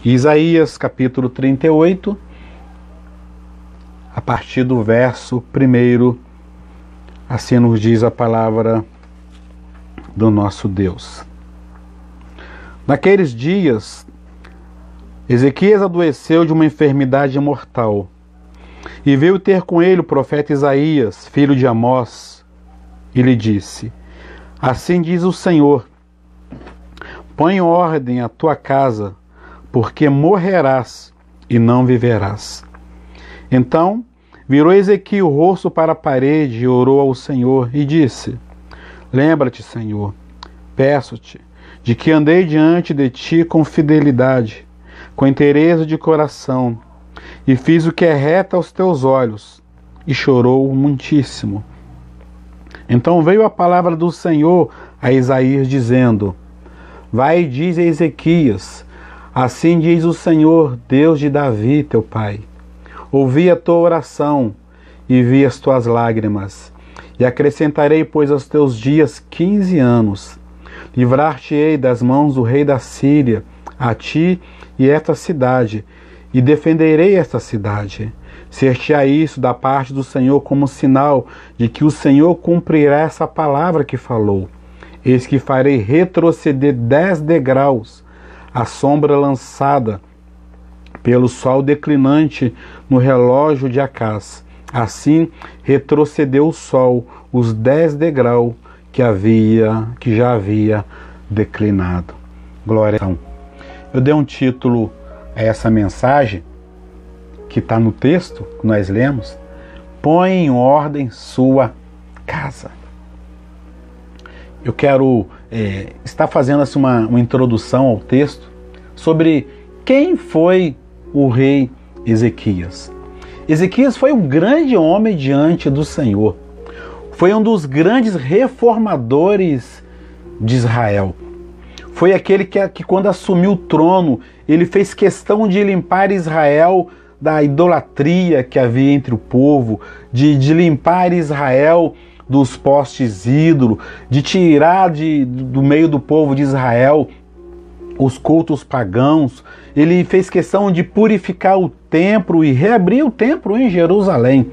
Isaías capítulo 38, a partir do verso 1, assim nos diz a palavra do nosso Deus. Naqueles dias, Ezequias adoeceu de uma enfermidade mortal, e veio ter com ele o profeta Isaías, filho de Amós, e lhe disse: Assim diz o Senhor, põe em ordem a tua casa, porque morrerás e não viverás. Então virou Ezequias o rosto para a parede e orou ao Senhor e disse: Lembra-te, Senhor, peço-te, de que andei diante de ti com fidelidade, com interesse de coração, e fiz o que é reto aos teus olhos, e chorou muitíssimo. Então veio a palavra do Senhor a Isaías, dizendo: Vai e diz a Ezequias: Assim diz o Senhor, Deus de Davi, teu pai. Ouvi a tua oração e vi as tuas lágrimas, e acrescentarei, pois, aos teus dias 15 anos. Livrar-te-ei das mãos do rei da Síria, a ti e esta cidade, e defenderei esta cidade. Ser-te-á isso da parte do Senhor como sinal de que o Senhor cumprirá essa palavra que falou. Eis que farei retroceder 10 degraus a sombra lançada pelo sol declinante no relógio de Acás. Assim retrocedeu o sol os 10 degraus que já havia declinado. Glória a Deus. Eu dei um título a essa mensagem, que está no texto que nós lemos: Põe em ordem sua casa. Eu quero estar fazendo assim, uma introdução ao texto sobre quem foi o rei Ezequias. Ezequias foi um grande homem diante do Senhor. Foi um dos grandes reformadores de Israel. Foi aquele que quando assumiu o trono, ele fez questão de limpar Israel da idolatria que havia entre o povo, de limpar Israel dos postes ídolos, de tirar do meio do povo de Israel os cultos pagãos. Ele fez questão de purificar o templo e reabrir o templo em Jerusalém.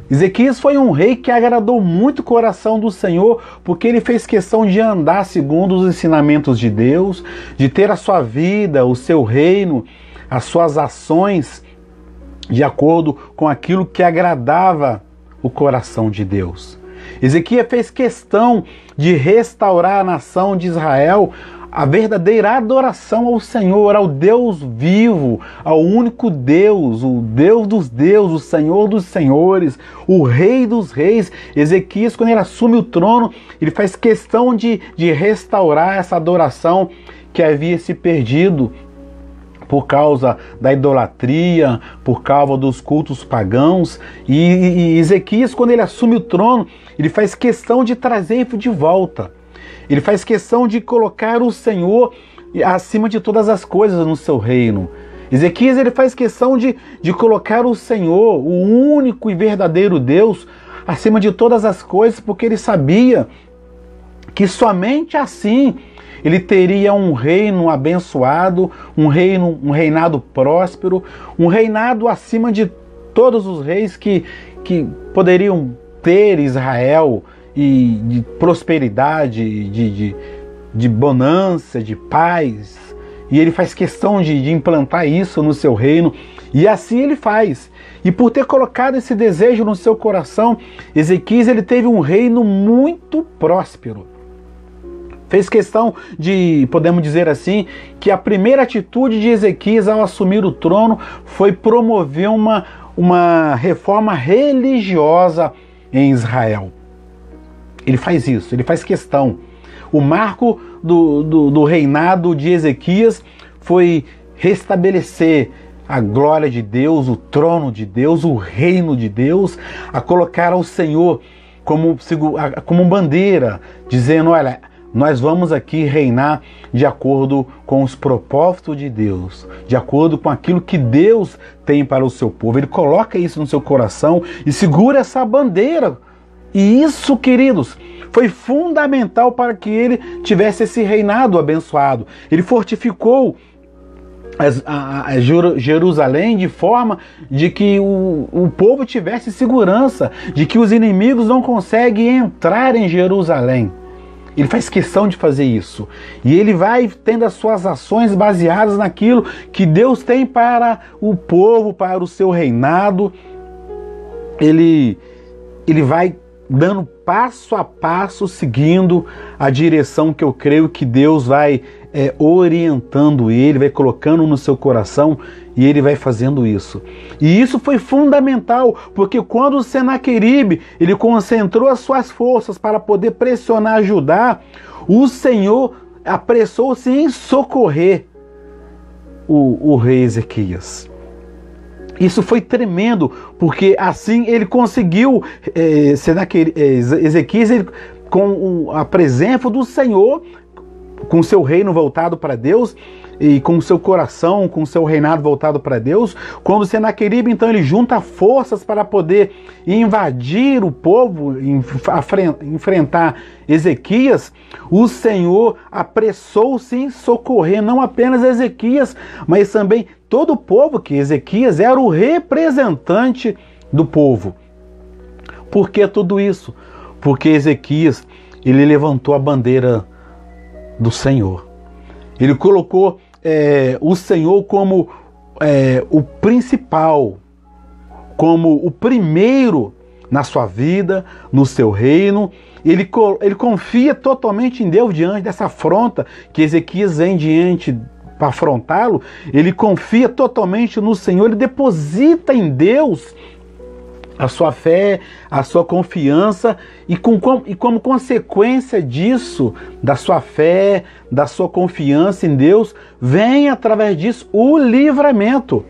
Ezequias foi um rei que agradou muito o coração do Senhor, porque ele fez questão de andar segundo os ensinamentos de Deus, de ter a sua vida, o seu reino, as suas ações de acordo com aquilo que agradava o coração de Deus. Ezequias fez questão de restaurar a nação de Israel, a verdadeira adoração ao Senhor, ao Deus vivo, ao único Deus, o Deus dos deuses, o Senhor dos senhores, o Rei dos reis. Ezequias, quando ele assume o trono, ele faz questão de restaurar essa adoração que havia se perdido por causa da idolatria, por causa dos cultos pagãos. E Ezequias, quando ele assume o trono, ele faz questão de trazer de volta. Ele faz questão de colocar o Senhor acima de todas as coisas no seu reino. Ezequias, ele faz questão de colocar o Senhor, o único e verdadeiro Deus, acima de todas as coisas, porque ele sabia que somente assim ele teria um reino abençoado, um reinado próspero, um reinado acima de todos os reis que poderiam ter Israel, e de prosperidade, de bonança, de paz. E ele faz questão de implantar isso no seu reino, e assim ele faz. E por ter colocado esse desejo no seu coração, Ezequias, ele teve um reino muito próspero. Fez questão de, podemos dizer assim, que a primeira atitude de Ezequias ao assumir o trono foi promover uma reforma religiosa em Israel. Ele faz isso, ele faz questão. O marco do reinado de Ezequias foi restabelecer a glória de Deus, o trono de Deus, o reino de Deus, a colocar ao Senhor como bandeira, dizendo: olha, nós vamos aqui reinar de acordo com os propósitos de Deus, de acordo com aquilo que Deus tem para o seu povo. Ele coloca isso no seu coração e segura essa bandeira. E isso, queridos, foi fundamental para que ele tivesse esse reinado abençoado. Ele fortificou Jerusalém de forma de que o povo tivesse segurança, de que os inimigos não conseguem entrar em Jerusalém. Ele faz questão de fazer isso. E ele vai tendo as suas ações baseadas naquilo que Deus tem para o povo, para o seu reinado. Ele vai dando passo a passo, seguindo a direção que eu creio que Deus vai orientando ele, vai colocando no seu coração, e ele vai fazendo isso. E isso foi fundamental, porque quando o Senaqueribe ele concentrou as suas forças para poder pressionar Judá, o Senhor apressou-se em socorrer o rei Ezequias. Isso foi tremendo, porque assim ele conseguiu, Ezequias, com a presença do Senhor, com seu reino voltado para Deus, e com seu coração, com seu reinado voltado para Deus, quando Senaqueribe, então, ele junta forças para poder invadir o povo, enfrentar Ezequias, o Senhor apressou-se em socorrer não apenas Ezequias, mas também todo o povo, que Ezequias era o representante do povo. Por que tudo isso? Porque Ezequias, ele levantou a bandeira do Senhor. Ele colocou o Senhor como o principal, como o primeiro na sua vida, no seu reino. Ele confia totalmente em Deus diante dessa afronta que Ezequias vem diante para afrontá-lo. Ele confia totalmente no Senhor, ele deposita em Deus a sua fé, a sua confiança, e como consequência disso, da sua fé, da sua confiança em Deus, vem através disso o livramento.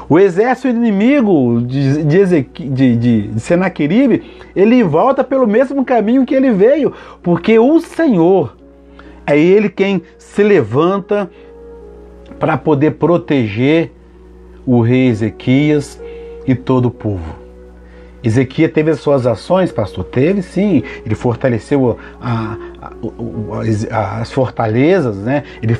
O exército inimigo de Senaqueribe, ele volta pelo mesmo caminho que ele veio, porque o Senhor é ele quem se levanta para poder proteger o rei Ezequias e todo o povo. Ezequias teve as suas ações, pastor? Teve sim. Ele fortaleceu as fortalezas, né? Ele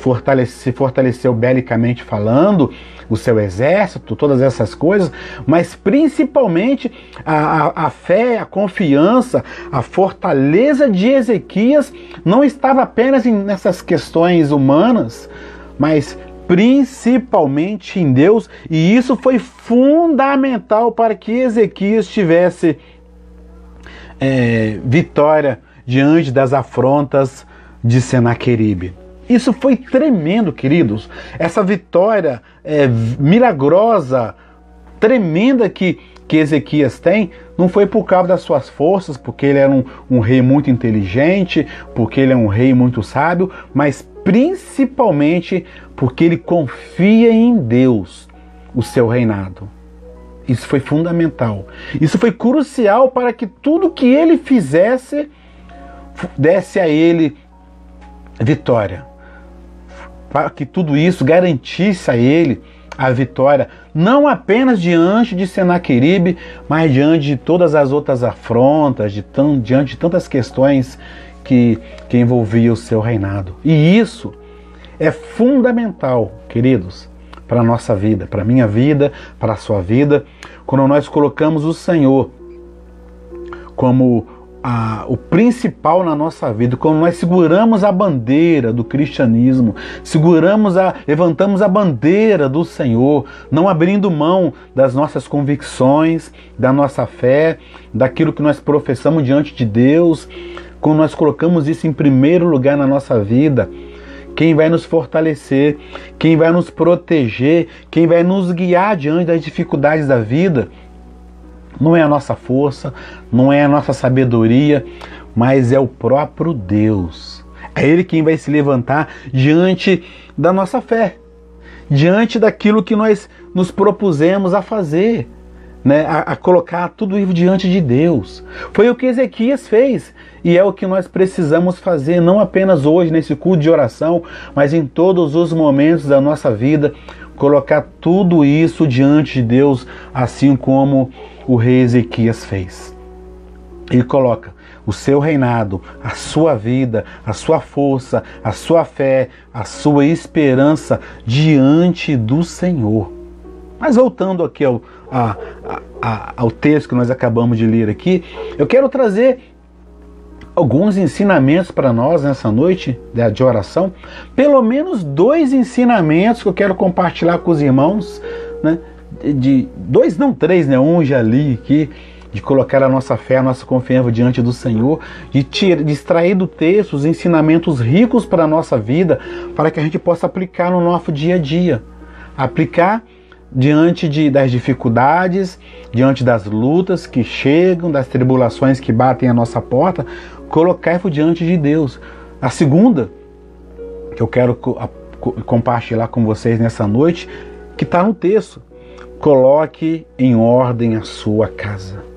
se fortaleceu belicamente falando, o seu exército, todas essas coisas, mas principalmente a fé, a confiança, a fortaleza de Ezequias não estava apenas nessas questões humanas, mas principalmente em Deus, e isso foi fundamental para que Ezequias tivesse vitória diante das afrontas de Senaqueribe. Isso foi tremendo, queridos. Essa vitória milagrosa, tremenda que Ezequias tem, não foi por causa das suas forças, porque ele era um rei muito inteligente, porque ele é um rei muito sábio, mas principalmente porque ele confia em Deus, o seu reinado. Isso foi fundamental. Isso foi crucial para que tudo que ele fizesse desse a ele vitória. Para que tudo isso garantisse a ele a vitória, não apenas diante de Senaqueribe, mas diante de todas as outras afrontas, diante de tantas questões que envolvia o seu reinado. E isso é fundamental, queridos, para a nossa vida, para a minha vida, para a sua vida, quando nós colocamos o Senhor como o principal na nossa vida, quando nós seguramos a bandeira do cristianismo, levantamos a bandeira do Senhor, não abrindo mão das nossas convicções, da nossa fé, daquilo que nós professamos diante de Deus. Quando nós colocamos isso em primeiro lugar na nossa vida, quem vai nos fortalecer, quem vai nos proteger, quem vai nos guiar diante das dificuldades da vida, não é a nossa força, não é a nossa sabedoria, mas é o próprio Deus. É Ele quem vai se levantar diante da nossa fé, diante daquilo que nós nos propusemos a fazer, né? A colocar tudo isso diante de Deus. Foi o que Ezequias fez, e é o que nós precisamos fazer, não apenas hoje, nesse culto de oração, mas em todos os momentos da nossa vida, colocar tudo isso diante de Deus, assim como o rei Ezequias fez. Ele coloca o seu reinado, a sua vida, a sua força, a sua fé, a sua esperança diante do Senhor. Mas voltando aqui ao texto que nós acabamos de ler aqui, eu quero trazer alguns ensinamentos para nós nessa noite de oração, pelo menos 2 ensinamentos que eu quero compartilhar com os irmãos, né? De 2, não 3, né? Um já li aqui, de colocar a nossa fé, a nossa confiança diante do Senhor, de extrair do texto os ensinamentos ricos para a nossa vida, para que a gente possa aplicar no nosso dia a dia, aplicar diante das dificuldades, diante das lutas que chegam, das tribulações que batem à nossa porta, colocar diante de Deus. A segunda, que eu quero compartilhar com vocês nessa noite, que está no texto: coloque em ordem a sua casa.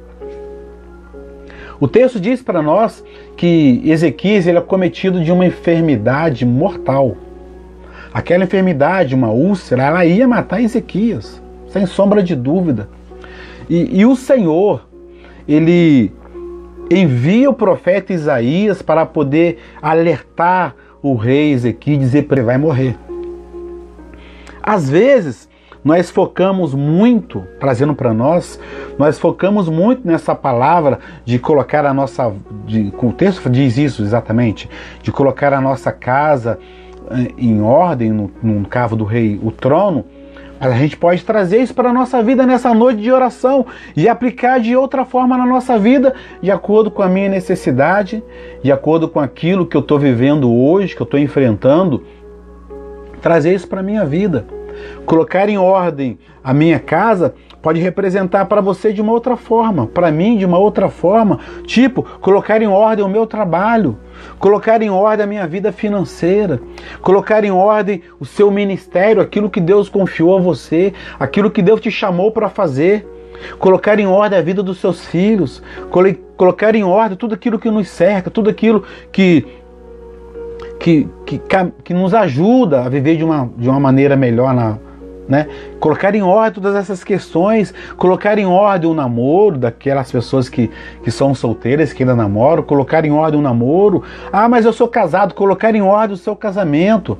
O texto diz para nós que Ezequias ele é cometido de uma enfermidade mortal. Aquela enfermidade, uma úlcera, ela ia matar Ezequias, sem sombra de dúvida. E o Senhor, ele envia o profeta Isaías para poder alertar o rei Ezequias e dizer para ele: vai morrer. Às vezes, nós focamos muito, trazendo para nós nessa palavra de colocar a nossa, o texto diz isso exatamente, de colocar a nossa casa em ordem, no caso do rei, o trono. Mas a gente pode trazer isso para a nossa vida nessa noite de oração e aplicar de outra forma na nossa vida, de acordo com a minha necessidade, de acordo com aquilo que eu estou vivendo hoje, que eu estou enfrentando, trazer isso para a minha vida. Colocar em ordem a minha casa pode representar para você de uma outra forma, para mim de uma outra forma, tipo, colocar em ordem o meu trabalho, colocar em ordem a minha vida financeira, colocar em ordem o seu ministério, aquilo que Deus confiou a você, aquilo que Deus te chamou para fazer, colocar em ordem a vida dos seus filhos, colocar em ordem tudo aquilo que nos cerca, tudo aquilo que nos ajuda a viver de uma maneira melhor, né? Colocar em ordem todas essas questões, colocar em ordem o namoro daquelas pessoas que são solteiras, que ainda namoram, colocar em ordem o namoro. Ah, mas eu sou casado, colocar em ordem o seu casamento.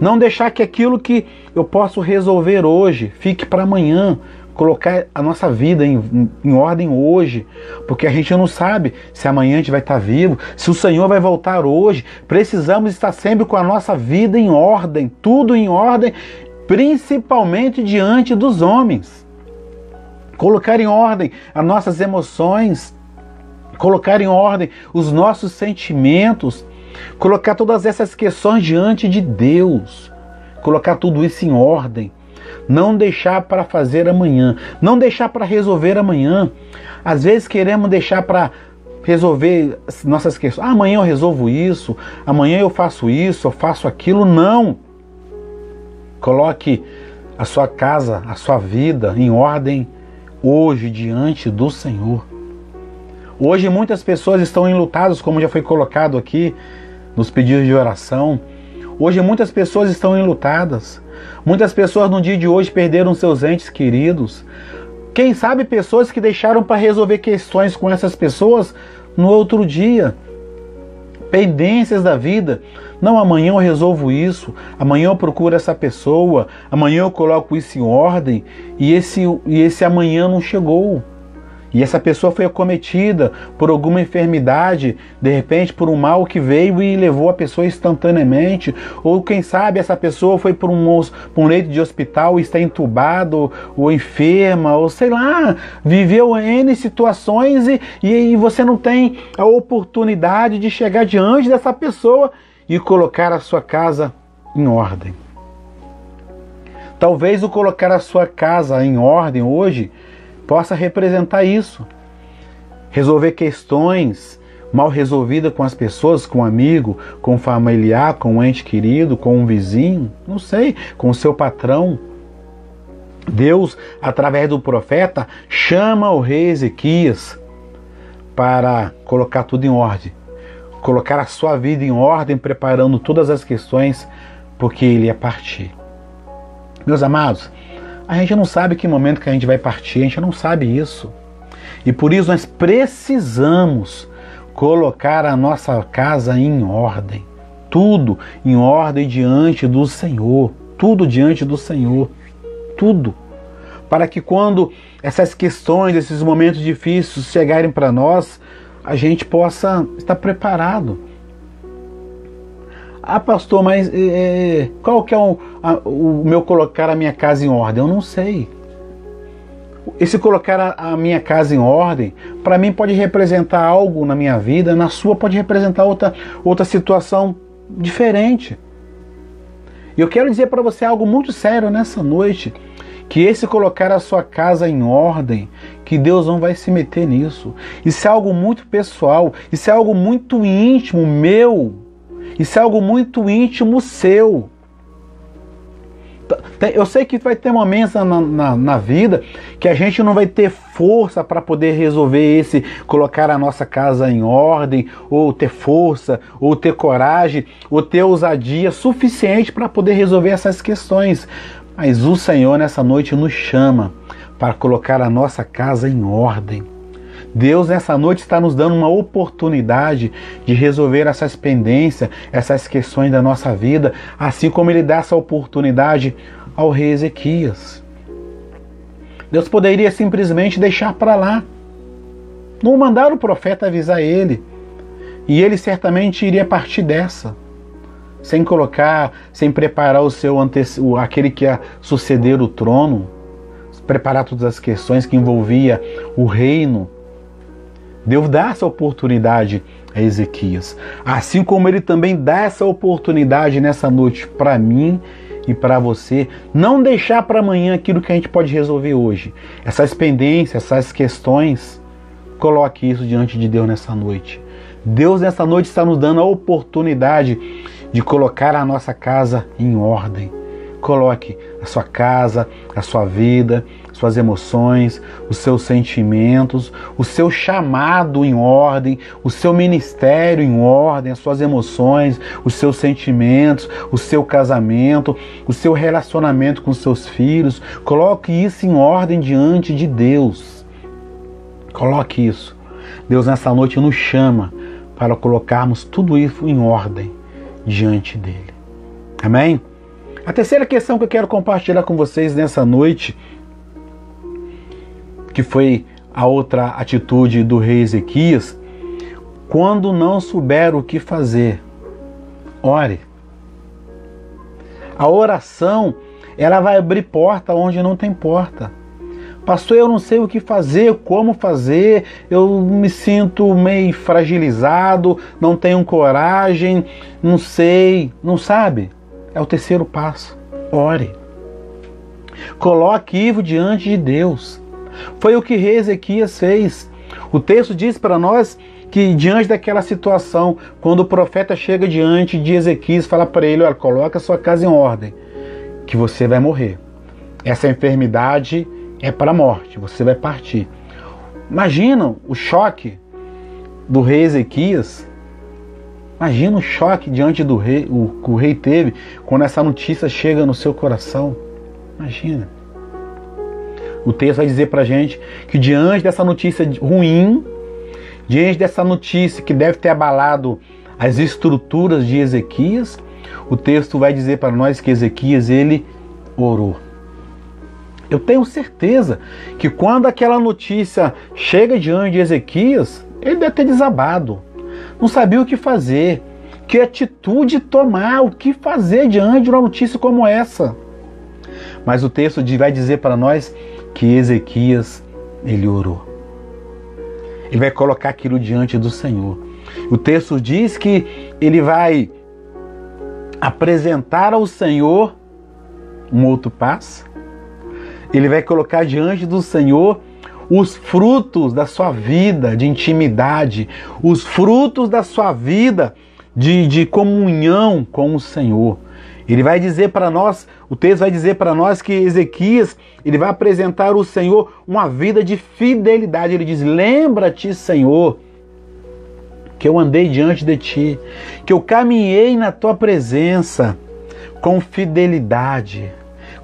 Não deixar que aquilo que eu posso resolver hoje fique para amanhã. Colocar a nossa vida em ordem hoje, porque a gente não sabe se amanhã a gente vai estar vivo, se o Senhor vai voltar hoje. Precisamos estar sempre com a nossa vida em ordem, tudo em ordem, principalmente diante dos homens. Colocar em ordem as nossas emoções, colocar em ordem os nossos sentimentos, colocar todas essas questões diante de Deus, colocar tudo isso em ordem. Não deixar para fazer amanhã, não deixar para resolver amanhã. Às vezes queremos deixar para resolver nossas questões. Amanhã eu resolvo isso, amanhã eu faço isso, eu faço aquilo. Não! Coloque a sua casa, a sua vida em ordem hoje diante do Senhor. Hoje muitas pessoas estão enlutadas, como já foi colocado aqui nos pedidos de oração. Hoje muitas pessoas estão enlutadas. Muitas pessoas no dia de hoje perderam seus entes queridos. Quem sabe pessoas que deixaram para resolver questões com essas pessoas no outro dia. Pendências da vida. Não, amanhã eu resolvo isso, amanhã eu procuro essa pessoa, amanhã eu coloco isso em ordem, e esse amanhã não chegou. E essa pessoa foi acometida por alguma enfermidade, de repente por um mal que veio e levou a pessoa instantaneamente. Ou quem sabe essa pessoa foi por um leito de hospital e está entubado, ou enferma, ou sei lá, viveu N situações e você não tem a oportunidade de chegar diante dessa pessoa e colocar a sua casa em ordem. Talvez o colocar a sua casa em ordem hoje possa representar isso. Resolver questões mal resolvidas com as pessoas, com um amigo, com um familiar, com um ente querido, com um vizinho, não sei, com o seu patrão. Deus, através do profeta, chama o rei Ezequias para colocar tudo em ordem. Colocar a sua vida em ordem, preparando todas as questões, porque ele ia partir. Meus amados, a gente não sabe que momento que a gente vai partir, a gente não sabe isso. E por isso nós precisamos colocar a nossa casa em ordem. Tudo em ordem diante do Senhor. Tudo diante do Senhor. Tudo. Para que quando essas questões, esses momentos difíceis chegarem para nós, a gente possa estar preparado. Ah, pastor, mas qual que é o meu colocar a minha casa em ordem? Eu não sei. Esse colocar a minha casa em ordem, para mim pode representar algo na minha vida, na sua pode representar outra situação diferente. E eu quero dizer para você algo muito sério nessa noite, que esse colocar a sua casa em ordem, que Deus não vai se meter nisso. Isso é algo muito pessoal, isso é algo muito íntimo meu, isso é algo muito íntimo seu. Eu sei que vai ter momentos na vida que a gente não vai ter força para poder resolver colocar a nossa casa em ordem, ou ter força, ou ter coragem, ou ter ousadia suficiente para poder resolver essas questões. Mas o Senhor nessa noite nos chama para colocar a nossa casa em ordem. Deus nessa noite está nos dando uma oportunidade de resolver essas pendências, essas questões da nossa vida, assim como Ele dá essa oportunidade ao rei Ezequias. Deus poderia simplesmente deixar para lá, não mandar o profeta avisar ele, e ele certamente iria partir dessa, sem preparar aquele que ia suceder o trono, preparar todas as questões que envolvia o reino. Deus dá essa oportunidade a Ezequias, assim como Ele também dá essa oportunidade nessa noite para mim e para você, não deixar para amanhã aquilo que a gente pode resolver hoje. Essas pendências, essas questões, coloque isso diante de Deus nessa noite. Deus nessa noite está nos dando a oportunidade de colocar a nossa casa em ordem. Coloque a sua casa, a sua vida, suas emoções, os seus sentimentos, o seu chamado em ordem, o seu ministério em ordem, as suas emoções, os seus sentimentos, o seu casamento, o seu relacionamento com seus filhos. Coloque isso em ordem diante de Deus. Coloque isso. Deus nessa noite nos chama para colocarmos tudo isso em ordem diante dele. Amém? A terceira questão que eu quero compartilhar com vocês nessa noite, que foi a outra atitude do rei Ezequias: quando não souber o que fazer, ore. A oração, ela vai abrir porta onde não tem porta. Pastor, eu não sei o que fazer, como fazer, eu me sinto meio fragilizado, não tenho coragem, não sei, não sabe? É o terceiro passo. Ore. Coloque isso diante de Deus. Foi o que rei Ezequias fez. O texto diz para nós que diante daquela situação, quando o profeta chega diante de Ezequias, fala para ele: olha, coloca a sua casa em ordem, que você vai morrer. Essa enfermidade é para a morte, você vai partir. Imagina o choque do rei Ezequias. Imagina o choque diante do rei, que o rei teve quando essa notícia chega no seu coração. Imagina. O texto vai dizer para a gente que diante dessa notícia ruim, diante dessa notícia que deve ter abalado as estruturas de Ezequias, o texto vai dizer para nós que Ezequias, ele orou. Eu tenho certeza que quando aquela notícia chega diante de Ezequias, ele deve ter desabado. Não sabia o que fazer, que atitude tomar, o que fazer diante de uma notícia como essa. Mas o texto vai dizer para nós que Ezequias, ele orou. Ele vai colocar aquilo diante do Senhor. O texto diz que ele vai apresentar ao Senhor um outro passo. Ele vai colocar diante do Senhor os frutos da sua vida de intimidade, os frutos da sua vida de comunhão com o Senhor. Ele vai dizer para nós, o texto vai dizer para nós que Ezequias, ele vai apresentar ao Senhor uma vida de fidelidade. Ele diz: lembra-te, Senhor, que eu andei diante de ti, que eu caminhei na tua presença com fidelidade.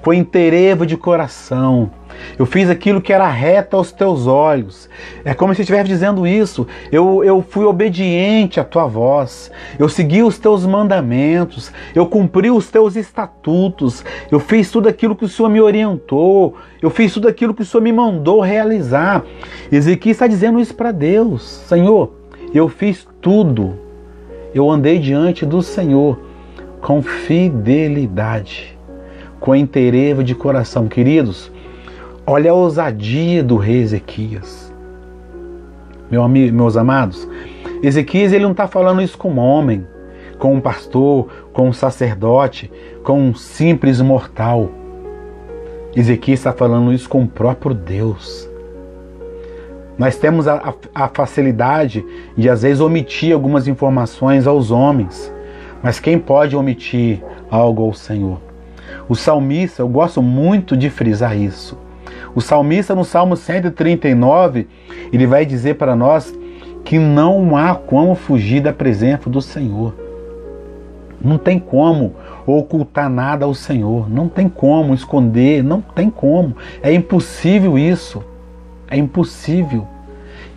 com inteireza de coração. Eu fiz aquilo que era reto aos teus olhos. É como se estivesse dizendo isso. Eu fui obediente à tua voz. Eu segui os teus mandamentos. Eu cumpri os teus estatutos. Eu fiz tudo aquilo que o Senhor me orientou. Eu fiz tudo aquilo que o Senhor me mandou realizar. Ezequias está dizendo isso para Deus. Senhor, eu fiz tudo. Eu andei diante do Senhor com fidelidade, com inteireza de coração. Queridos, olha a ousadia do rei Ezequias. Meus amados, Ezequias ele não está falando isso com um homem, com um pastor, com um sacerdote, com um simples mortal. Ezequias está falando isso com o próprio Deus. Nós temos a facilidade de às vezes omitir algumas informações aos homens, mas quem pode omitir algo ao Senhor? O salmista, eu gosto muito de frisar isso. O salmista no Salmo 139, ele vai dizer para nós que não há como fugir da presença do Senhor. Não tem como ocultar nada ao Senhor, não tem como esconder, não tem como. É impossível isso, é impossível.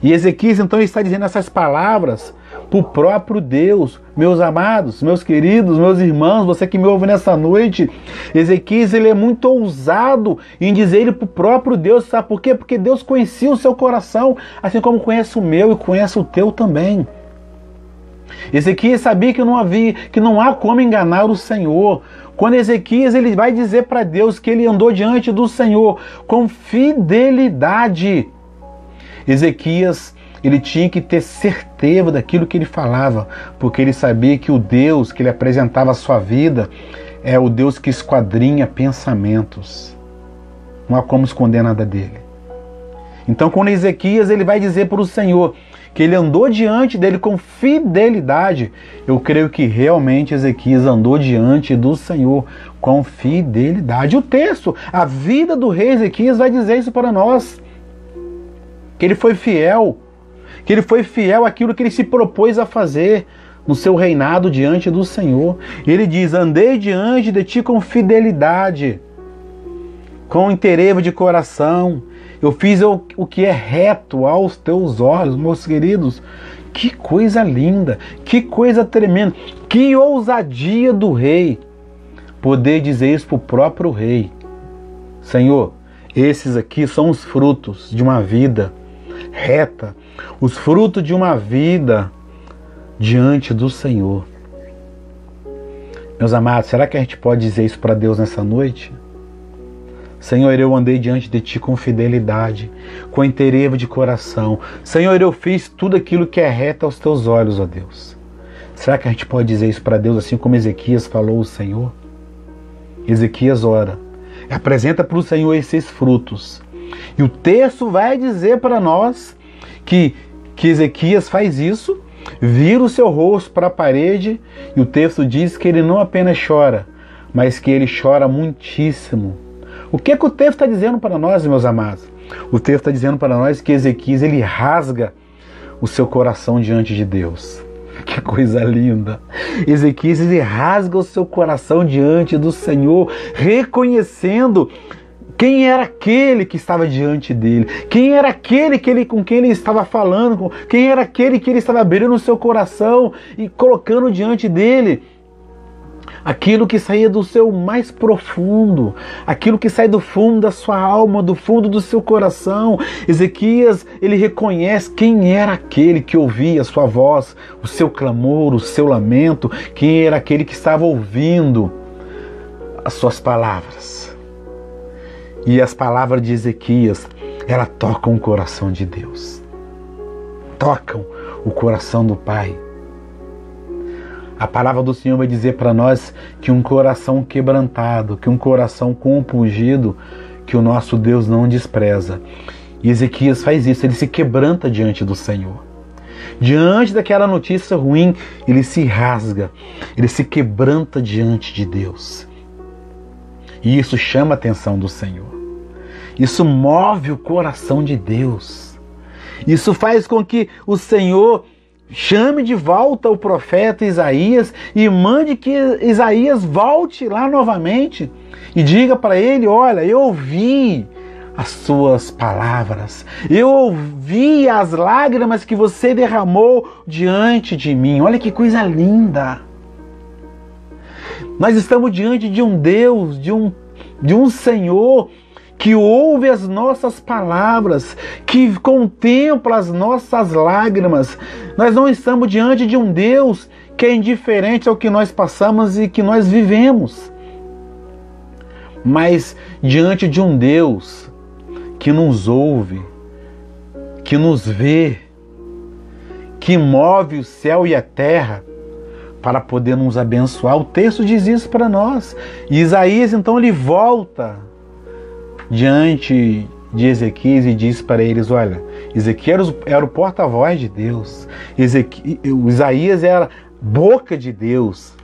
E Ezequias então está dizendo essas palavras para o próprio Deus. Meus amados, meus queridos, meus irmãos, você que me ouve nessa noite, Ezequias ele é muito ousado em dizer ele para o próprio Deus, sabe por quê? Porque Deus conhecia o seu coração, assim como conhece o meu e conhece o teu também. Ezequias sabia que não há como enganar o Senhor. Quando Ezequias ele vai dizer para Deus que ele andou diante do Senhor com fidelidade, Ezequias ele tinha que ter certeza daquilo que ele falava, porque ele sabia que o Deus que ele apresentava a sua vida é o Deus que esquadrinha pensamentos. Não há como esconder nada dele. Então quando Ezequias ele vai dizer para o Senhor que ele andou diante dele com fidelidade, eu creio que realmente Ezequias andou diante do Senhor com fidelidade. O texto, a vida do rei Ezequias vai dizer isso para nós, que ele foi fiel, àquilo que ele se propôs a fazer no seu reinado diante do Senhor. Ele diz, andei diante de ti com fidelidade, com inteireza de coração, eu fiz o que é reto aos teus olhos, meus queridos. Que coisa linda, que coisa tremenda, que ousadia do rei, poder dizer isso para o próprio rei. Senhor, esses aqui são os frutos de uma vida reta, os frutos de uma vida diante do Senhor. Meus amados, será que a gente pode dizer isso para Deus nessa noite? Senhor, eu andei diante de ti com fidelidade, com inteireza de coração. Senhor, eu fiz tudo aquilo que é reto aos teus olhos, ó Deus. Será que a gente pode dizer isso para Deus assim como Ezequias falou ao Senhor? Ezequias ora, apresenta para o Senhor esses frutos. E o texto vai dizer para nós que Ezequias faz isso, vira o seu rosto para a parede, e o texto diz que ele não apenas chora, mas que ele chora muitíssimo. O que o texto está dizendo para nós, meus amados? O texto está dizendo para nós que Ezequias ele rasga o seu coração diante de Deus. Que coisa linda! Ezequias ele rasga o seu coração diante do Senhor, reconhecendo quem era aquele que estava diante dele, quem era aquele com quem ele estava falando, quem era aquele que ele estava abrindo o seu coração e colocando diante dele aquilo que saía do seu mais profundo, aquilo que sai do fundo da sua alma, do fundo do seu coração. Ezequias, ele reconhece quem era aquele que ouvia a sua voz, o seu clamor, o seu lamento, quem era aquele que estava ouvindo as suas palavras. E as palavras de Ezequias, elas tocam o coração de Deus, tocam o coração do Pai. A palavra do Senhor vai dizer para nós que um coração quebrantado, que um coração compungido, que o nosso Deus não despreza. E Ezequias faz isso, ele se quebranta diante do Senhor. Diante daquela notícia ruim, ele se rasga, ele se quebranta diante de Deus. E isso chama a atenção do Senhor. Isso move o coração de Deus. Isso faz com que o Senhor chame de volta o profeta Isaías e mande que Isaías volte lá novamente e diga para ele: olha, eu ouvi as suas palavras, eu ouvi as lágrimas que você derramou diante de mim. Olha que coisa linda! Nós estamos diante de um Deus, de um Senhor que ouve as nossas palavras, que contempla as nossas lágrimas. Nós não estamos diante de um Deus que é indiferente ao que nós passamos e que nós vivemos, mas diante de um Deus que nos ouve, que nos vê, que move o céu e a terra para poder nos abençoar. O texto diz isso para nós. E Isaías, então, ele volta diante de Ezequias e diz para eles: olha, Ezequias era o porta-voz de Deus, Isaías era boca de Deus,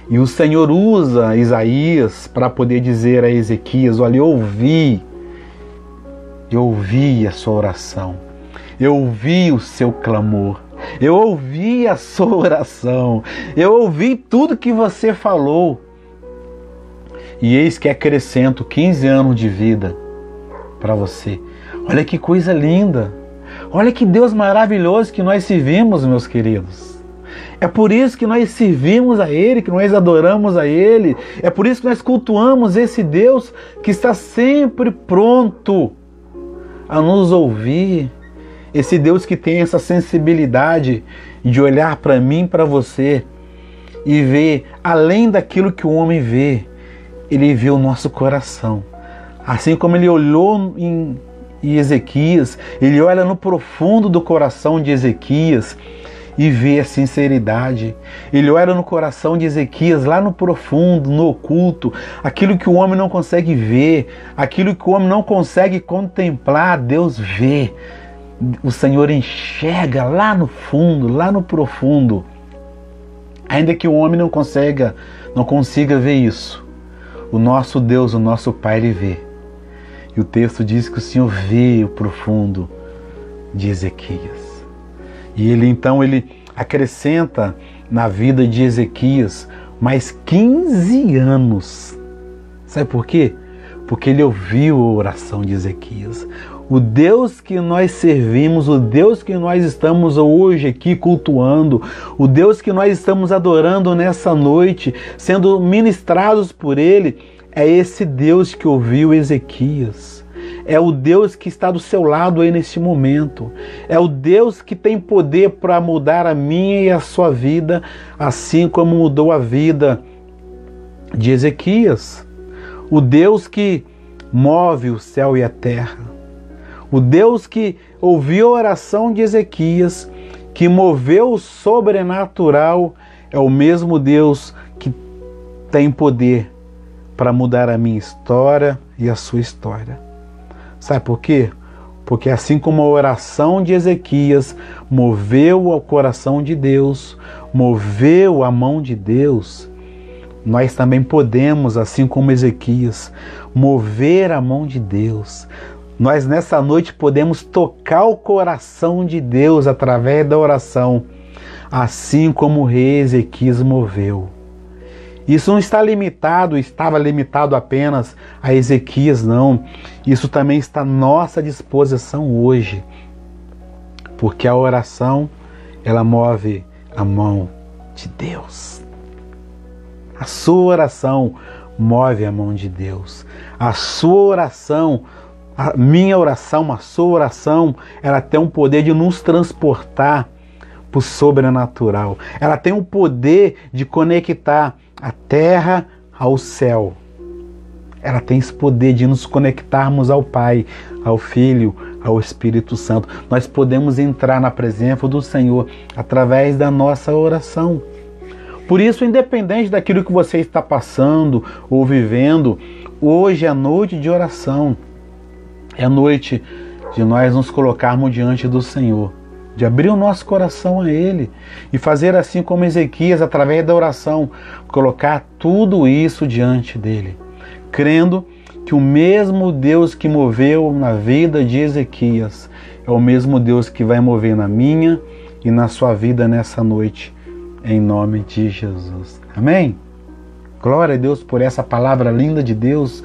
e o Senhor usa Isaías para poder dizer a Ezequias: olha, eu ouvi a sua oração, eu ouvi o seu clamor, eu ouvi a sua oração, eu ouvi tudo que você falou, e eis que acrescento 15 anos de vida para você. Olha que coisa linda! Olha que Deus maravilhoso que nós servimos, meus queridos. É por isso que nós servimos a Ele, que nós adoramos a Ele. É por isso que nós cultuamos esse Deus que está sempre pronto a nos ouvir. Esse Deus que tem essa sensibilidade de olhar para mim, para você, e ver além daquilo que o homem vê. Ele vê o nosso coração. Assim como ele olhou em Ezequias, ele olha no profundo do coração de Ezequias e vê a sinceridade. Ele olha no coração de Ezequias, lá no profundo, no oculto, aquilo que o homem não consegue ver, aquilo que o homem não consegue contemplar, Deus vê. O Senhor enxerga lá no fundo, lá no profundo. Ainda que o homem não consiga ver isso, o nosso Deus, o nosso Pai, Ele vê. E o texto diz que o Senhor vê o profundo de Ezequias. E ele acrescenta na vida de Ezequias mais 15 anos. Sabe por quê? Porque ele ouviu a oração de Ezequias. O Deus que nós servimos, o Deus que nós estamos hoje aqui cultuando, o Deus que nós estamos adorando nessa noite, sendo ministrados por Ele, é esse Deus que ouviu Ezequias. É o Deus que está do seu lado aí neste momento. É o Deus que tem poder para mudar a minha e a sua vida, assim como mudou a vida de Ezequias. O Deus que move o céu e a terra. O Deus que ouviu a oração de Ezequias, que moveu o sobrenatural, é o mesmo Deus que tem poder para mudar a minha história e a sua história. Sabe por quê? Porque assim como a oração de Ezequias moveu o coração de Deus, moveu a mão de Deus, nós também podemos, assim como Ezequias, mover a mão de Deus. Nós nessa noite podemos tocar o coração de Deus através da oração, assim como o rei Ezequias moveu. Isso não estava limitado apenas a Ezequias, não. Isso também está à nossa disposição hoje. Porque a oração, ela move a mão de Deus. A sua oração move a mão de Deus. A sua oração, a minha oração, a sua oração, ela tem um poder de nos transportar para o sobrenatural. Ela tem o poder de conectar a terra ao céu. Ela tem esse poder de nos conectarmos ao Pai, ao Filho, ao Espírito Santo. Nós podemos entrar na presença do Senhor através da nossa oração. Por isso, independente daquilo que você está passando ou vivendo, hoje é noite de oração. É noite de nós nos colocarmos diante do Senhor, de abrir o nosso coração a Ele e fazer assim como Ezequias, através da oração, colocar tudo isso diante dEle, crendo que o mesmo Deus que moveu na vida de Ezequias é o mesmo Deus que vai mover na minha e na sua vida nessa noite, em nome de Jesus. Amém? Glória a Deus por essa palavra linda de Deus,